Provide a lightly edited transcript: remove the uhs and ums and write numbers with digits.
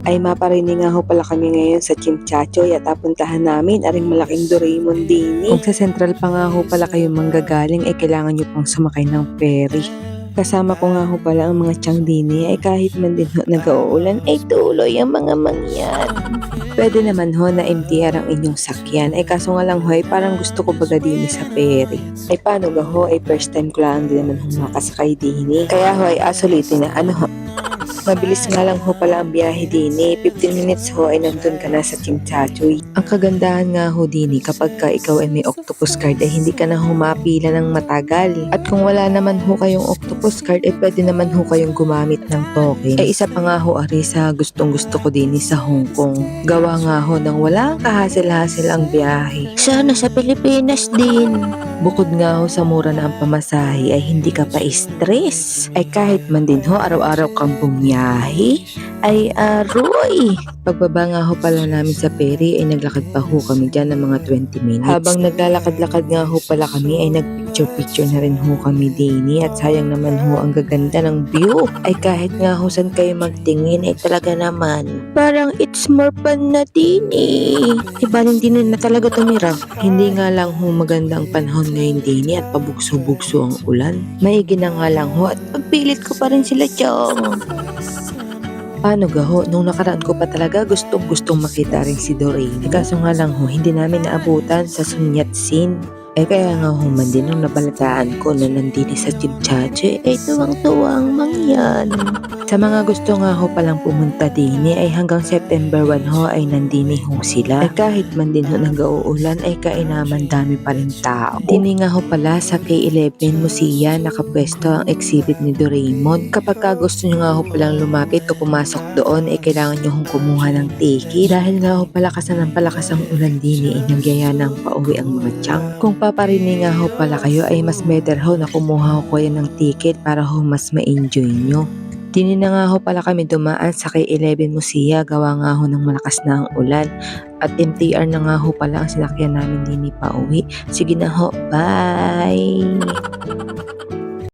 Ay maparinig nga ho pala kami ngayon sa Chimchachoy at apuntahan namin aring malaking Doraemon din. Kung sa Central pa nga ho pala kayo manggagaling ay kailangan nyo pang sumakay ng ferry. Kasama ko nga ho pala ang mga tiyang dini ay kahit man din ho nag-uulan ay tuloy ang mga mangyan. Pwede naman ho na MTR ang inyong sakyan ay kaso nga lang ho ay parang gusto ko baga din sa ferry. Ay paano ga ho ay first time ko lang din naman ho makasakay din. Kaya ho ay asulitin na ano ho. Mabilis nga lang ho pala ang biyahe din 15 minutes ho ay nandun ka na sa Chimchachoy. Ang kagandahan nga ho din kapag ka ikaw ay may octopus card ay hindi ka na humapila ng matagal. At kung wala naman ho kayong octopus card ay pwede naman ho kayong gumamit ng token. Ay isa pa nga ho ari sa gustong gusto ko din sa Hong Kong. Gawa nga ho nang walang kahasil-hasil ang biyahe. Sana sa Pilipinas din. Bukod nga ho sa mura na ang pamasahe ay hindi ka pa stress. Ay kahit man din ho araw-araw kang bumiyahe ay aroy. Pagbaba nga ho pala namin sa ferry ay naglakad pa ho kami dyan ng mga 20 minutes. Habang naglalakad-lakad nga ho pala kami ay nagpicture-picture na rin ho kami dini at sayang naman ho ang gaganda ng view. Ay kahit nga ho saan kayo magtingin ay talaga naman parang it's more fun na dini. Iba din na talaga tumira. Hindi nga lang ho maganda ang panahon ngayon dini at pabugso-bugso ang ulan. Maigi na nga lang ho at pagpilit ko pa rin sila chong. Paano ga ho, nung nakaraan ko pa talaga gustong makita rin si Doraemon. Kaso nga lang ho, hindi namin naabutan sa Sun Yat-sen. Kaya nga ho man din nung nabalataan ko na nandini sa Chimchachoy ay tuwang-tuwang mangyan. Sa mga gusto nga ho palang pumunta dini ay hanggang September 1 ho ay nandini ho sila. Ay kahit man din ho nag-uulan ay kainaman dami pa rin tao. Dini nga ho pala sa K11 Museum nakapwesto ang exhibit ni Doraemon. Kapag ka gusto nyo nga ho palang lumapit o pumasok doon ay kailangan nyo hong kumuha ng ticket. Dahil nga ho palakasan ng palakas ang ulan dini ay nagyaya ng pauwi ang mga tiyang. Kung paparinig nga ho pala kayo ay mas better ho na kumuha ho kayo ng ticket para ho mas ma-enjoy nyo. Dini na nga ho pala kami dumaan sa K11 Museum gawa nga ho ng malakas na ang ulan at MTR na nga ho pala ang sinakyan namin dini pa uwi. Sige na ho, bye!